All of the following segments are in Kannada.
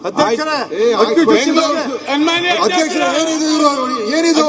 ಅಧ್ಯಕ್ಷರೇ ಏನಿದು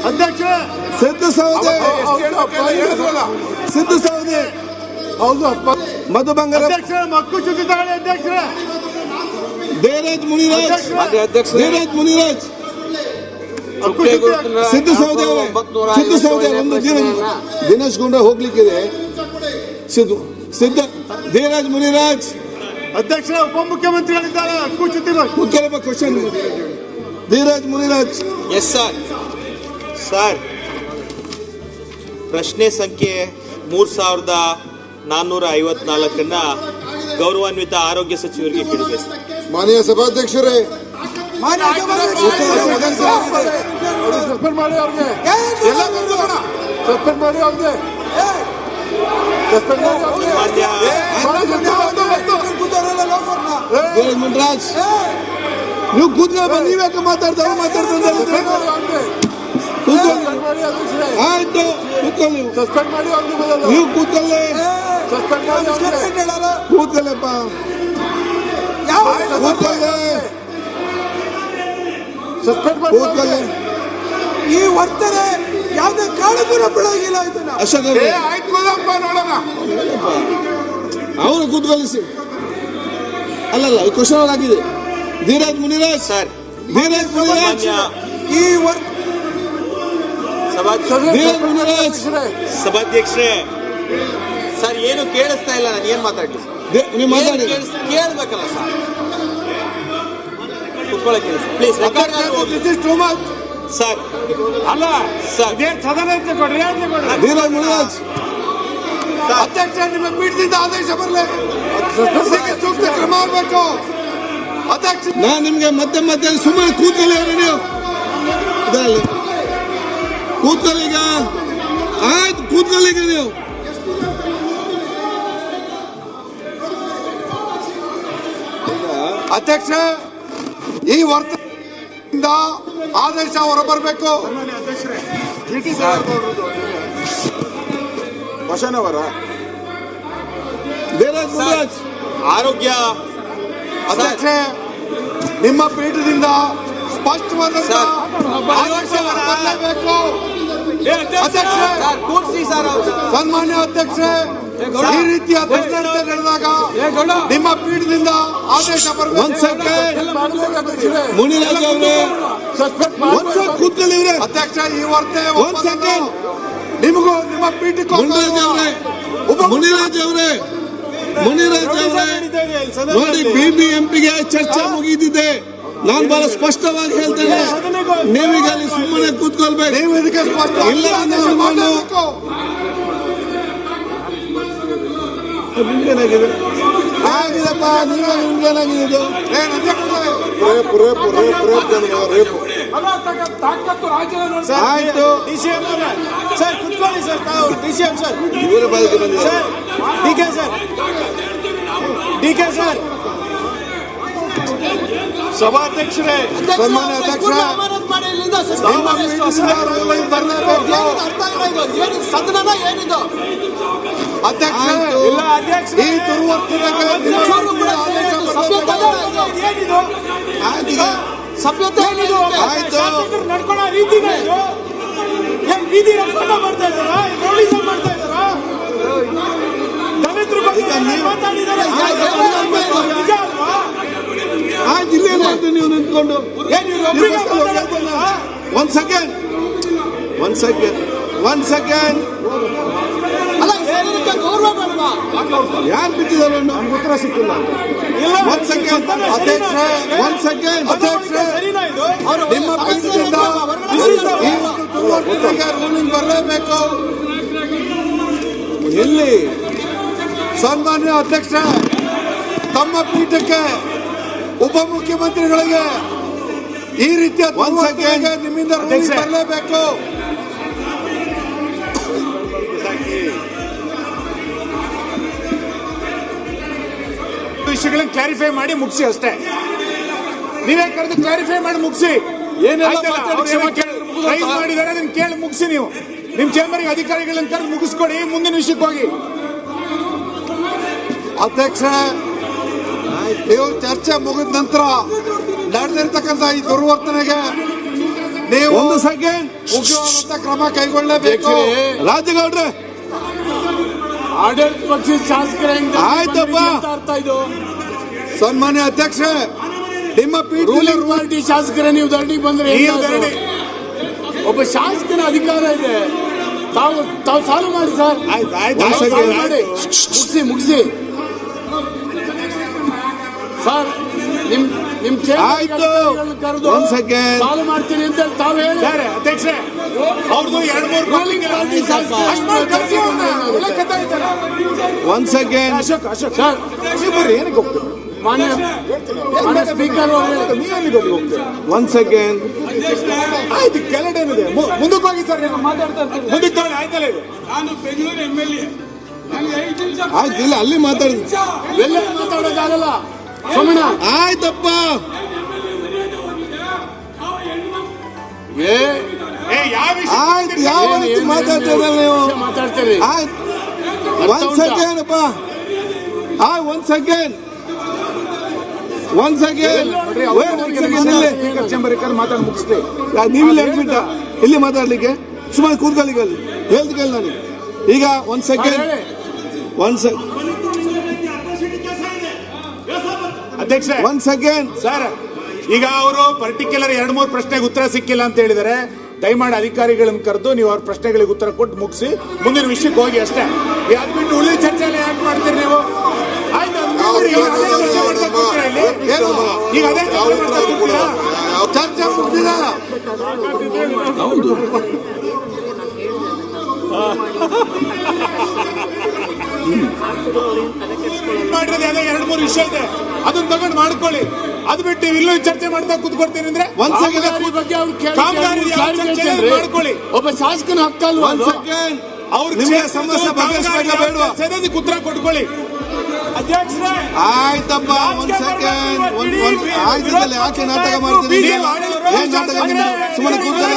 ಅಧ್ಯಕ್ಷ ಸಿದ್ದು ಸೌದೆ ಹೌದು ಮಧು ಬಂಗಾರ ಅಧ್ಯಕ್ಷ ಮಕ್ಕಳು ಚುಕ್ಕಿದ್ದಾರೆ ಅಧ್ಯಕ್ಷ ದೇವರಾಜ್ ಮುನಿರಾಜ್ ಸಿದ್ದು ಸೌದೆ ಒಂದು ದಿನೇಶ್ ಗುಂಡ ಹೋಗ್ಲಿಕ್ಕಿದೆ ಸಿದ್ಧ ದೇವರಾಜ್ ಮುನಿರಾಜ್ ಅಧ್ಯಕ್ಷ ಉಪಮುಖ್ಯಮಂತ್ರಿಗಳಿದ್ದಾರೆ question Dheeraj Muniraj. Yes sir ಪ್ರಶ್ನೆ ಸಂಖ್ಯೆ 3454 ಗೌರವಾನ್ವಿತ ಆರೋಗ್ಯ ಸಚಿವರಿಗೆ ಕೇಳಬೇಕು. ಮಾನ್ಯ ಸಭಾಧ್ಯಕ್ಷರೇ, ಮುನ್ರಾಜ್ ನೀವು ಕೂತ್ಕೊಳ್ಳ, ನೀವ್ಯಾಕೆ ಮಾತಾಡ್ತಾರೆ ಆಯ್ತು ಕೂತ್ಕೊಳ್ಳಿ, ನೀವು ಕೂತ್ಕೊಳ್ಳಿ ಕೂತ್ಕೊಳ್ಳಪ್ಪ ಕೂತ್ಕೊಳ್ಳಿ. ಈ ವರ್ತನೆ ಯಾವುದೇ ಕಾರಣಕ್ಕೂ ಬಿಡೋಗಿಲ್ಲ. ಅಶೋಕ್ ಅವರು ಕೂತ್ಕೊಳ್ಳಿಸಿ. ಅಲ್ಲಲ್ಲ ಕ್ವಶನ್ ಆಗಿದೆ. ಧೀರಜ್ ಮುನಿರಾಜ್ ಸರ್, ಧೀರಜ್ ಮುನಿರಾಜ್ ಈ ಧೀರಜ್ ಮುನಿರಾಜ್ ಸಭಾಧ್ಯಕ್ಷರೇ ಸರ್, ಏನು ಕೇಳಿಸ್ತಾ ಇಲ್ಲ. ನಾನು ಏನ್ ಮಾತಾಡ್ಲಿ? ನೀವು ಮಾತಾಡಿ, ಕೇಳ್ಬೇಕಲ್ಲ ಸರ್. ಕುತ್ಕೊಳ್ಳಿ ಪ್ಲೀಸ್. ಸರ್ ಅಲ್ಲ ಸರ್, ಸದನ ಕೊಡ್ರಿ. ಧೀರಜ್ ಮುನಿರಾಜ್ ಅಧ್ಯಕ್ಷ ನಿಮ್ಮ ಪೀಠದಿಂದ ಆದೇಶ ಬರಲಿ, ಸೂಕ್ತ ಕ್ರಮ ಆಗಬೇಕು. ಅಧ್ಯಕ್ಷ ನಾನು ನಿಮ್ಗೆ ಮತ್ತೆ ಸುಮ್ಮನೆ ಕೂತ್ಕೊಳ್ಳಿ. ಅವರು ನೀವು ಇದರಲ್ಲಿ ಕೂತ್ಕೊಳ್ಳಿ. ಈಗ ಆಯ್ತು ಕೂತ್ಕೊಳ್ಳಿ. ಈಗ ನೀವು ಅಧ್ಯಕ್ಷ ಈ ವರ್ತನೆಯಿಂದ ಆದೇಶ ಹೊರಬರಬೇಕು. ಧೀರಜ್ ಮುನಿರಾಜ್ ಆರೋಗ್ಯ ಅಧ್ಯಕ್ಷ ನಿಮ್ಮ ಪೀಠದಿಂದ ಸ್ಪಷ್ಟವಾದಂತ ಆದೇಶ ಹೊರಬರಲೇಬೇಕು. ಸನ್ಮಾನ್ಯ ಅಧ್ಯಕ್ಷ, ಈ ರೀತಿಯ ದುರ್ನಡತೆ ನಡೆದಾಗ ನಿಮ್ಮ ಪೀಠದಿಂದ ಆದೇಶ ಬರಬೇಕು. ಮುನಿರಾಜ್ ಅವರೇ ಕೂತ್ಕೊಳ್ಳಿ. ಅಧ್ಯಕ್ಷ, ಈ ವರ್ತನೆ ನಿಮಗೂ ನಿಮ್ಮ ಪೀಠಕ್ಕೂ ಮುನಿರಾಜ್ ಅವರೇ ನೋಡಿ, ಬಿಬಿಎಂಪಿಗೆ ಚರ್ಚೆ ಮುಗಿದಿದೆ. ನಾನು ಬಹಳ ಸ್ಪಷ್ಟವಾಗಿ ಹೇಳ್ತೇನೆ, ನೀವೀಗ ಅಲ್ಲಿ ಸುಮ್ಮನೆ ಕೂತ್ಕೊಳ್ಬೇಕು. ನೀವು ಇದಕ್ಕೆ ಸ್ಪಷ್ಟ ಇಲ್ಲ ಮಾಡಬೇಕು. ನಿಮ್ಗೇನಾಗಿದೆ? ಆಗಿದಪ್ಪ, ನಿಮ್ಗೇನಾಗಿದೆ? ಇದು ರೇಪು. ಆಯ್ತು, ಸರ್ ಕುತ್ಕೊಳ್ಳಿ ಸರ್. ಡಿಸಿಎಂ ಸರ್, ಇವರ ಬಾಯಿಗೆ ಬಂದಿದೆ. ಡಿಕೆ ಸರ್, ಸಭಾಧ್ಯಕ್ಷರೇ, ಸನ್ಮಾನ್ಯ ಅಧ್ಯಕ್ಷ, ಅಧ್ಯಕ್ಷ ಈ ದುರ್ವರ್ತನೆಗೆ ಸಭ್ಯತೆ ಆಯ್ತು. ನಡ್ಕೊಳ್ಳೋ ರೀತಿಗಳು ಏನ್ ಬೀದಿ ರಕ್ಷಣೆ ಮಾಡ್ತಾ ಇದ್ದಾರಾ? ರೌಡಿಸಂ ಮಾಡ್ತಾ ಇದ್ದಾರಾ? ದಲಿತರ ಬಗ್ಗೆ ಮಾತಾಡಿದ್ದಾರೆ. ನಿಜ ಅಲ್ವಾ? ಇಲ್ಲೇ ಮಾಡ್ತೀನಿ. ನೀವು ನಿಂತ್ಕೊಂಡು ಒಂದ್ ಸೆಕೆಂಡ್ ಅಲ್ಲ, ಗೌರವ ಬೇಡವಾ? ಯಾರು ಬಿಟ್ಟಿದ್ದಾರೆ? ಉತ್ತರ ಸಿಕ್ಕಿಲ್ಲ. ಒಂದ್ ಸೆಕೆಂಡ್ ನಿಮ್ಮ ಪೀಠದಿಂದ ರೂಲಿಂಗ್ ಬರಲೇಬೇಕು. ಎಲ್ಲಿ ಸನ್ಮಾನ್ಯ ಅಧ್ಯಕ್ಷ, ತಮ್ಮ ಪೀಠಕ್ಕೆ ಉಪಮುಖ್ಯಮಂತ್ರಿಗಳಿಗೆ ಈ ರೀತಿಯ ನಿಮ್ಮಿಂದ ರೂಲಿಂಗ್ ಬರಲೇಬೇಕು. ವಿಷಯಗಳನ್ನ ಕ್ಲಾರಿಫೈ ಮಾಡಿ ಮುಗಿಸಿ ಅಷ್ಟೇ. ನೀವೇ ಕರೆದು ಕ್ಲಾರಿಫೈ ಮಾಡಿ ಮುಗಿಸಿ. ರೈಸ್ ಮಾಡಿದಾರೆ ಅದನ್ನ ಕೇಳಿ ಮುಗಿಸಿ. ನೀವು ನಿಮ್ ಚೇಂಬರ್ಗೆ ಅಧಿಕಾರಿಗಳನ್ನ ಕರೆದು ಮುಗಿಸ್ಕೊಡಿ, ಮುಂದಿನ ವಿಷಯಕ್ಕೆ ಹೋಗಿ. ಅಧ್ಯಕ್ಷ, ನೀವು ಚರ್ಚೆ ಮುಗಿದ ನಂತರ ನಡೆದಿರ್ತಕ್ಕಂಥ ಈ ದುರ್ವರ್ತನೆಗೆ ನೀವು ಒಂದು ಸೆಕೆಂಡ್ ಉಗ್ರವಾದಂತ ಕ್ರಮ ಕೈಗೊಳ್ಳಬೇಕು. ರಾಜಗೌಡ್ರೆ ಆಡಳಿತ ಪಕ್ಷದ ಶಾಸಕರ ಆಯ್ತಪ್ಪ. ಅರ್ಥ ಇದು. ಸನ್ಮಾನ್ಯ ಅಧ್ಯಕ್ಷ, ನಿಮ್ಮ ರೂಲಿಂಗ್ ಪಾರ್ಟಿ ಶಾಸಕರ ನೀವು ಧರಣಿಗೆ ಬಂದ್ರೆ ಒಬ್ಬ ಶಾಸಕನ ಅಧಿಕಾರ ಇದೆ. ತಾವು ಸಾಲ್ವ್ ಮಾಡಿ ಸರ್. ಮಾಡಿ ಮುಗಿಸಿ ಸರ್. ನಿಮ್ ಕರೆದು ಒಂದ್ ಸೆಕೆಂಡ್ ಸಾಲ್ವ್ ಮಾಡ್ತೀನಿ ಅಂತ ತಾವು ಹೇಳಿ. ಅಧ್ಯಕ್ಷ, ಅವ್ರದ್ದು 2-3 ರೂಲಿಂಗ್ ಪಾರ್ಟಿ ಒಂದ್ ಸೆಕೆಂಡ್ ಅಶೋಕ್ ಸರ್ ಏನಕ್ಕೆ ಹೋಗ್ತೀವಿ? ಮಾನ್ಯ ಸ್ಪೀಕರ್ ಒಂದ್ ಸೆಕೆಂಡ್ ಆಯ್ತು. ಕೆಳಗೇನಿದೆ ಮುಂದಕ್ಕೆ ಹೋಗಿ ಸರ್. ಮುಂದಕ್ಕೆ ತಗೊಳ್ಳಿ. ಆಯ್ತಲ್ಲ ಇದು. ನಾನು ಬೆಂಗಳೂರು MLA. ಆಯ್ತು, ಇಲ್ಲ ಅಲ್ಲಿ ಮಾತಾಡಿದ್ವಿ. ಎಲ್ಲ ಮಾತಾಡೋಕ್ಕಾಗಲ್ಲ ಸೋಮಣ್ಣ. ಆಯ್ತಪ್ಪ. ಆಯ್ತು, ಯಾವ ರೀತಿ ಮಾತಾಡ್ತೀರಲ್ಲ ನೀವು? ಮಾತಾಡ್ತೀರಿ. ಆಯ್ತು, ಒಂದ್ ಸೆಕೆಂಡ್ ಅಪ್ಪ. ಒಂದ್ ಸೆಕೆಂಡ್ ಮಾತಾಡಿ ಮುಗಿಸ್ತೀವಿ. ನೀವಿಲ್ಲ ಹೇಳ್ಬಿಟ್ಟ ಇಲ್ಲಿ ಮಾತಾಡ್ಲಿಕ್ಕೆ. ಸುಮ್ಮನೆ ಕೂತ್ಕೊಳ್ಳಿ, ಹೇಳ್ದು ಕೇಳಿ ನನಗೆ. ಈಗ ಒಂದ್ ಸೆಕೆಂಡ್ ಅಧ್ಯಕ್ಷ ಒಂದ್ ಸೆಕೆಂಡ್ ಸರ್. ಈಗ ಅವರು ಪರ್ಟಿಕ್ಯುಲರ್ 2-3 ಪ್ರಶ್ನೆಗೆ ಉತ್ತರ ಸಿಕ್ಕಿಲ್ಲ ಅಂತ ಹೇಳಿದರೆ ದಯಮಾಡಿ ಅಧಿಕಾರಿಗಳನ್ನು ಕರೆದು ನೀವು ಅವ್ರ ಪ್ರಶ್ನೆಗಳಿಗೆ ಉತ್ತರ ಕೊಟ್ಟು ಮುಗಿಸಿ ಮುಂದಿನ ವಿಷಯಕ್ಕೆ ಹೋಗಿ ಅಷ್ಟೇ. ಯಾಕೆ ಉಳಿದ ಚರ್ಚೆ ಎಲ್ಲ ಯಾಕೆ ಮಾಡ್ತೀರಿ ನೀವು? ಆಯ್ತು, ಈಗ ಅದೇ ಚರ್ಚೆ ಮುಗಿದಿದೆ. ಮಾಡಿರೋದು ಅದೇ 2-3 ವಿಷಯ ಇದೆ, ಅದನ್ನ ತಗೊಂಡು ಮಾಡ್ಕೊಳ್ಳಿ. ಅದು ಬಿಟ್ಟು ಇಲ್ಲೂ ಚರ್ಚೆ ಮಾಡ್ತಾ ಕೂತ್ಕೊಡ್ತೀನಿ ಅಂದ್ರೆ ಮಾಡ್ಕೊಳ್ಳಿ. ಒಬ್ಬ ಶಾಸಕನ ಹಕ್ಕಲ್ವ? ನಿಮಗೆ ಸಮಸ್ಯೆ ಬಗೆಹರಿಸಬೇಕಬೇಡ? ಸರಿಯಾಗಿ ಉತ್ತರ ಕೊಟ್ಕೊಳ್ಳಿ ಅಧ್ಯಕ್ಷರೇ. ಆಯ್ತಪ್ಪ, ಒಂದ್ ಸೆಕೆಂಡ್. ಆಯ್ತಲ್ಲ, ಯಾಕೆ ನಾಟಕ ಮಾಡ್ತೀರಿ? ಏನ್ ನಾಟಕ? ಸುಮ್ಮನೆ ಕೂತ್ಕೊಳ್ಳ.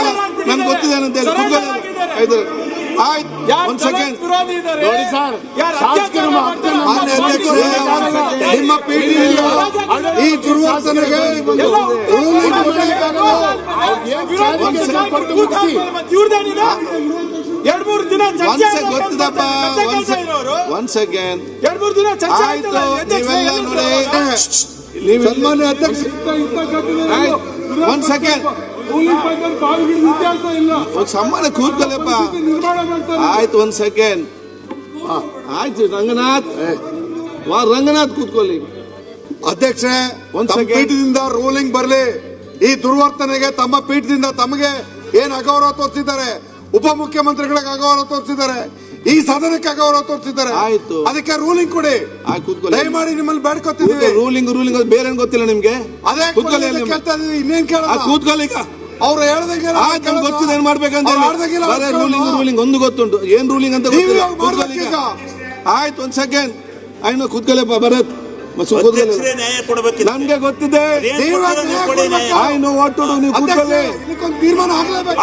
ನನ್ಗೆ ಗೊತ್ತಿದೆ ಅಂತ ಹೇಳಿ ಕೂತ್ಕೊಳ್ಳ. ಆಯ್ತು, ಒಂದ್ ಸೆಕೆಂಡ್ ನೋಡಿ ಸರ್. ಮಾನ್ಯ ಅಧ್ಯಕ್ಷರೇ, ನಿಮ್ಮ ಪೀಠದಿಂದ ಈ ದುರ್ವರ್ತನೆಗೆ ರೂಲಿಂಗ್ ಗೊತ್ತಿದಪ್ಪ. ಒಂದ್ ಸೆಕೆಂಡ್. 2-3 ದಿನ ಚರ್ಚೆ ಆಯ್ತು, ನೀವೆಲ್ಲ ನೋಡಿ. ಸನ್ಮಾನ್ಯ ಅಧ್ಯಕ್ಷ, ಒಂದ್ ಸೆಕೆಂಡ್. ಸಮ್ಮಾನ ಕೂತ್ಕೊಳ್ಳಪ್ಪ. ಆಯ್ತು, ಒಂದ್ ಸೆಕೆಂಡ್. ಆಯ್ತು, ರಂಗನಾಥ್ ಕೂತ್ಕೊಳ್ಳಿ. ಅಧ್ಯಕ್ಷ, ಒಂದ್ ತಮ್ಮ ಸೆಕೆಂಡ್. ಪೀಠದಿಂದ ರೂಲಿಂಗ್ ಬರಲಿ. ಈ ದುರ್ವರ್ತನೆಗೆ ತಮ್ಮ ಪೀಠದಿಂದ ತಮಗೆ ಏನ್ ಅಗೌರವ ತೋರಿಸಿದ್ದಾರೆ, ಉಪಮುಖ್ಯಮಂತ್ರಿಗಳಿಗೆ ಅಗೌರವ ತೋರಿಸಿದ್ದಾರೆ, ಈ ಸದನಕ್ಕೆ ಅಗೌರವ ತೋರಿಸಿದ್ದಾರೆ. ಆಯ್ತು, ಅದಕ್ಕೆ ರೂಲಿಂಗ್ ಕೊಡಿ. ಕೂತ್ಕೊಳ್ಳಿ. ದಯಮಾಡಿ ನಿಮ್ಮಲ್ಲಿ ಬೇಡ್ಕೊತಿದ್ದೀವಿ. ರೂಲಿಂಗ್ ಬೇರೆ ಗೊತ್ತಿಲ್ಲ ನಿಮ್ಗೆ? ಅದೇ ಕೂತ್ಕೊಳ್ಳಿ. ಕೇಳ್ತಾ ಇದೀವಿ, ಇನ್ನೇನ್ ಕೇಳ ಕೂತ್ಕೊಳ್ಳಿ. ಈಗ ಅವ್ರು ಹೇಳ್ದಂಗೆ ಗೊತ್ತಿದೆ ಏನ್ ಮಾಡ್ಬೇಕಂತ. ರೂಲಿಂಗ್ ಒಂದು ಗೊತ್ತುಂಟು, ಏನ್ ರೂಲಿಂಗ್ ಅಂತ ಗೊತ್ತಿಲ್ಲ. ಆಯ್ತು, ಒಂದ್ ಸೆಕೆಂಡ್. ಆಯ್ತು, ಕೂತ್ಕೊಳ್ಳಪ್ಪ. ಭರತ್ ನ್ಯಾಯ ಕೊಡಬೇಕು. ನನ್ಗೆ ಗೊತ್ತಿದೆ. ಆಯ್ತು, ಒಟ್ಟು ನೀವು ಕೂತ್ಕೊಳ್ಳಿ. ತೀರ್ಮಾನ ಆಗ್ಲೇಬೇಕು.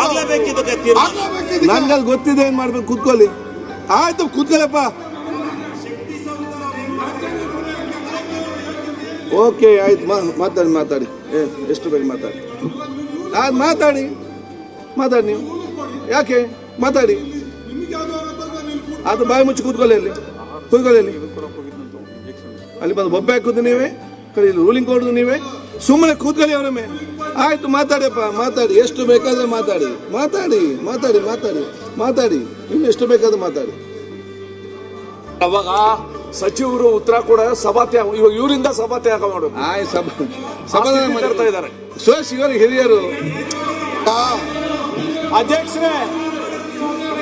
ನನ್ಗೆ ಗೊತ್ತಿದೆ ಏನ್ ಮಾಡ್ಬೇಕು. ಕೂತ್ಕೊಳ್ಳಿ. ಆಯ್ತು, ಕೂತ್ಕೊಳ್ಳಪ್ಪ. ಓಕೆ, ಆಯ್ತು. ಮಾತಾಡಿ. ಎಷ್ಟು ಬೇಗ ಮಾತಾಡಿ. ಮಾತಾಡಿ ನೀವು. ಯಾಕೆ ಮಾತಾಡಿ? ಅದು ಬಾಯಿ ಮುಚ್ಚಿ ಕೂತ್ಕೊಳ್ಳಿ. ಅಲ್ಲಿ ಬಂದು ಬೊಬ್ಬೆ ಹಾಕುದು ನೀವೇ, ಕರೀಲಿ ರೂಲಿಂಗ್ ಕೊಡುದು ನೀವೇ. ಸುಮ್ಮನೆ ಕೂತ್ಕೊಳ್ಳಿ ಅವರೊಮ್ಮೆ. ಆಯ್ತು, ಮಾತಾಡಿಯಪ್ಪ. ಮಾತಾಡಿ, ಎಷ್ಟು ಬೇಕಾದ್ರೆ ಮಾತಾಡಿ. ಇನ್ನು ಎಷ್ಟು ಬೇಕಾದ್ರೆ ಮಾತಾಡಿ. ಅವಾಗ ಸಚಿವರು ಉತ್ತರ ಕೊಡ ಸಭಾತ್ಯಾಗ, ಇವಾಗ ಇವರಿಂದ ಸಭಾತ್ಯಾಗ ಮಾಡೋದು. ಸಮಾಧಾನ ಮಾಡ್ತಾ ಇದ್ದಾರೆ. ಇವರು ಹಿರಿಯರು. ಅಧ್ಯಕ್ಷರೇ,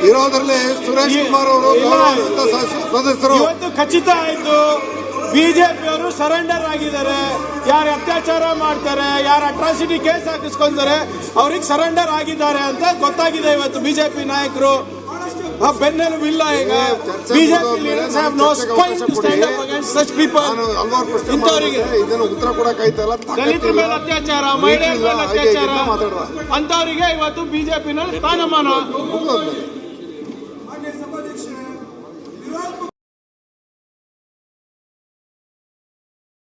ಇರೋದ್ರಲ್ಲಿ ಸುರೇಶ್ ಕುಮಾರ್ ಅವರು ಸದಸ್ಯರು ಇವತ್ತು ಖಚಿತ ಆಯ್ತು. ಬಿಜೆಪಿ ಅವರು ಸರೆಂಡರ್ ಆಗಿದ್ದಾರೆ. ಯಾರು ಅತ್ಯಾಚಾರ ಮಾಡ್ತಾರೆ, ಯಾರು ಅಟ್ರಾಸಿಟಿ ಕೇಸ್ ಹಾಕಿಸ್ಕೊಂತಾರೆ, ಅವ್ರಿಗೆ ಸರೆಂಡರ್ ಆಗಿದ್ದಾರೆ ಅಂತ ಗೊತ್ತಾಗಿದೆ ಇವತ್ತು ಬಿಜೆಪಿ ನಾಯಕರು. ಬೆನ್ನೆಲುಬಿಲ್ಲ ಈಗ ಚರ್ಚೆ ಬಿಜೆಪಿ ಮುಗಿದೋದ್ಮೇಲೆ leaders have no ಚರ್ಚೆಗೆ spine ಅವಕಾಶ to stand ಕೊಡಿ. up against such people. ನಾನು ಹಲವಾರು ಪ್ರಶ್ನೆ ಇಂಥವರಿಗೆ ಮಾಡಿದ್ರೆ ಇದನ್ನು ಉತ್ತರ ಕೊಡಕ್ಕಾಯ್ತಲ್ಲ, ದಲಿತರ ಮೇಲೆ ಅತ್ಯಾಚಾರ, ಮಹಿಳೆಯರ ಮೇಲೆ ಹಾಗೆ ಅತ್ಯಾಚಾರ ಮಾತಾಡುವ ಅಂತವರಿಗೆ ಇವತ್ತು ಬಿಜೆಪಿನಲ್ಲಿ ಸ್ಥಾನಮಾನ. ಮುಗಿದೋದ್ಮೇಲೆ